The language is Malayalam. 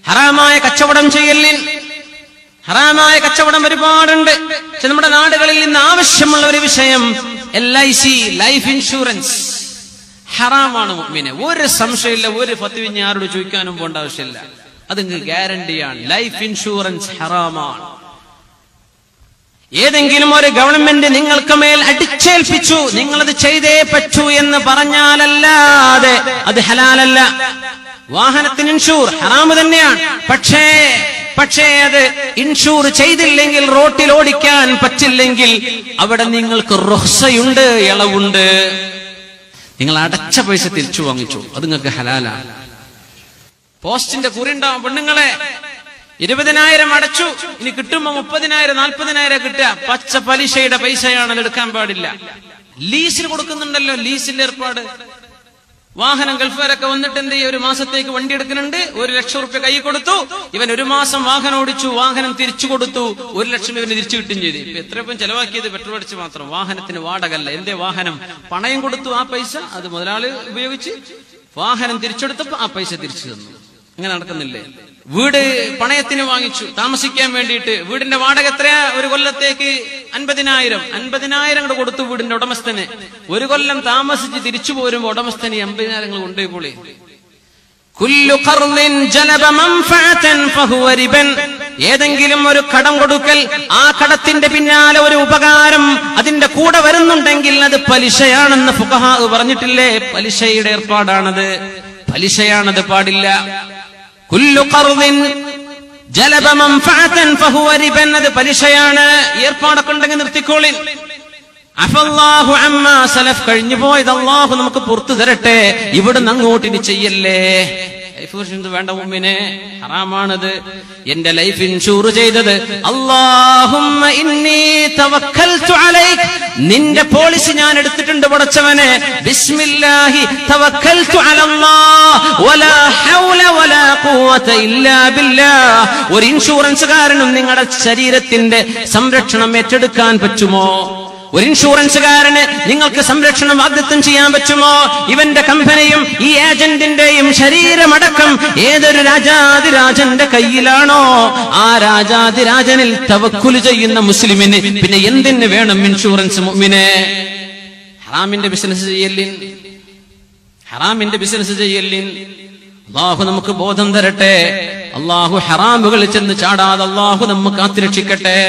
ഹറാമായ കച്ചവടം ചെയ്യലിൻ. ഹറാമായ കച്ചവടം ഒരുപാടുണ്ട്. പക്ഷെ നമ്മുടെ നാടുകളിൽ ഇന്ന് ആവശ്യമുള്ള ഒരു വിഷയം LIC, ലൈഫ് ഇൻഷുറൻസ് ഹറാമാണ് മുഅ്മിനെ. ഒരു സംശയമില്ല, ഒരു ഫത്വ ആരോട് ചോദിക്കാനും പോകേണ്ട ആവശ്യമില്ല. അത് ഗ്യാരണ്ടിയാണ്. ലൈഫ് ഇൻഷുറൻസ് ഹറാമാണ്. ഏതെങ്കിലും ഒരു ഗവൺമെന്റ് നിങ്ങൾക്ക് മേൽ അടിച്ചേൽപ്പിച്ചു, നിങ്ങളത് ചെയ്തേ പറ്റൂ എന്ന് പറഞ്ഞാലല്ലാതെ അത് ഹലാലല്ല. വാഹനത്തിന് ഇൻഷൂർ ഹറാമ് തന്നെയാണ്. പക്ഷേ അത് ഇൻഷൂർ ചെയ്തില്ലെങ്കിൽ, റോട്ടിൽ ഓടിക്കാൻ പറ്റില്ലെങ്കിൽ അവിടെ നിങ്ങൾക്ക് റുഖ്സയുണ്ട്, ഇളവുണ്ട്. നിങ്ങൾ അടച്ച പൈസ തിരിച്ചു വാങ്ങിച്ചു, അത് നിങ്ങൾക്ക് ഹലാലാണ്. പോസ്റ്റിന്റെ കുറി ഉണ്ടാവും. പെണ്ണുങ്ങളെ 20,000 അടച്ചു, ഇനി കിട്ടുമ്പോ 30,000 40,000 കിട്ടുക. പച്ച പലിശയുടെ പൈസയാണ്, അത് എടുക്കാൻ പാടില്ല. ലീസിന് കൊടുക്കുന്നുണ്ടല്ലോ, ലീസിന്റെ ഏർപ്പാട്. വാഹനം ഗൾഫുകാരൊക്കെ വന്നിട്ട് എന്ത് ചെയ്യും, ഒരു മാസത്തേക്ക് വണ്ടി എടുക്കുന്നുണ്ട്, 1 ലക്ഷം റുപ്യ കൈ കൊടുത്തു. ഇവൻ ഒരു മാസം വാഹനം ഓടിച്ചു, വാഹനം തിരിച്ചു കൊടുത്തു, 1 ലക്ഷം ഇവന് തിരിച്ചു കിട്ടുകയും ചെയ്തു. ഇപ്പൊ എത്രപ്പം ചെലവാക്കിയത് പെട്രോൾ അടിച്ച് മാത്രം. വാഹനത്തിന് വാടകല്ല. എന്റെ വാഹനം പണയം കൊടുത്തു, ആ പൈസ അത് മുതലാളി ഉപയോഗിച്ച് വാഹനം തിരിച്ചെടുത്തപ്പോ ആ പൈസ തിരിച്ചു തന്നു. ഇങ്ങനെ നടക്കുന്നില്ലേ? വീട് പണയത്തിന് വാങ്ങിച്ചു താമസിക്കാൻ വേണ്ടിയിട്ട്. വീടിന്റെ വാടക എത്രയാ? ഒരു കൊല്ലത്തേക്ക് 50,000 കൂടെ കൊടുത്തു വീടിന്റെ ഉടമസ്ഥന്. 1 കൊല്ലം താമസിച്ച് തിരിച്ചു പോരുമ്പോ ഉടമസ്ഥന് 50,000 കൊണ്ടുപോയി. കുല്ലു ഖർളിൻ ജലബ മൻഫഅതൻ ഫഹുവ റിബൻ. ഏതെങ്കിലും ഒരു കടം കൊടുക്കൽ, ആ കടത്തിന്റെ പിന്നാലെ ഒരു ഉപകാരം അതിന്റെ കൂടെ വരുന്നുണ്ടെങ്കിൽ അത് പലിശയാണെന്ന് ഫുഖഹാ പറഞ്ഞിട്ടില്ലേ? പലിശയുടെ ഏർപ്പാടാണത്, പലിശയാണത്, പാടില്ല. കുല്ലു ഖർളിൻ ജലബ മൻഫഅതൻ ഫഹുവ റിബൻ, അത് പലിശയാണ്. ഏർപ്പാടൊക്കെ ഉണ്ടെങ്കിൽ നിർത്തിക്കോളിൻ. അഫല്ലാഹു അമ്മാ സലഫ്, കഴിഞ്ഞു പോയത് അല്ലാഹു നമുക്ക് പുറത്തു തരട്ടെ. ഇവിടുന്ന് അങ്ങോട്ട് ഇനി ചെയ്യല്ലേ. ലൈഫ് ഇൻഷുറൻസ് വേണ്ട മുഅ്മിനെ, ഹറാമാണത്. എന്റെ ലൈഫ് ഇൻഷൂർ ചെയ്തത് അല്ലാഹുമ്മ ഇന്നി തവക്കൽതു അലൈക്, നിന്റെ പോളിസി ഞാൻ എടുത്തിട്ടുണ്ട് പടച്ചവനെ. ബിസ്മില്ലാഹി തവക്കൽതു അലല്ലാഹ് വലാ ഹൗല വലാ ഖുവത ഇല്ലാ ബില്ലാഹ്. ഒരു ഇൻഷുറൻസുകാരനും നിങ്ങളുടെ ശരീരത്തിന്റെ സംരക്ഷണം ഏറ്റെടുക്കാൻ പറ്റുമോ? ഒരു ഇൻഷുറൻസുകാരന് നിങ്ങൾക്ക് സംരക്ഷണം വാഗ്ദത്തം ചെയ്യാൻ പറ്റുമോ? ഇവന്റെ കമ്പനിയും ഈ ഏജന്റിന്റെയും ശരീരമടക്കം ഏതൊരു രാജാതിരാജന്റെ കയ്യിലാണോ, ആ രാജാതിരാജനിൽ തവക്കുൽ ചെയ്യുന്ന മുസ്ലിമിന് പിന്നെ എന്തിന് വേണം ഇൻഷുറൻസ്? മുഅ്മിനെ, ഹറാമിന്റെ ബിസിനസ് ചെയ്യലിൻ, ഹറാമിന്റെ ബിസിനസ് ചെയ്യലിൻ. അല്ലാഹു നമുക്ക് ബോധം തരട്ടെ. അല്ലാഹു ഹറാമുകളിൽ ചെന്ന് ചാടാതെ അല്ലാഹു നമ്മെ കാത്തുരക്ഷിക്കട്ടെ.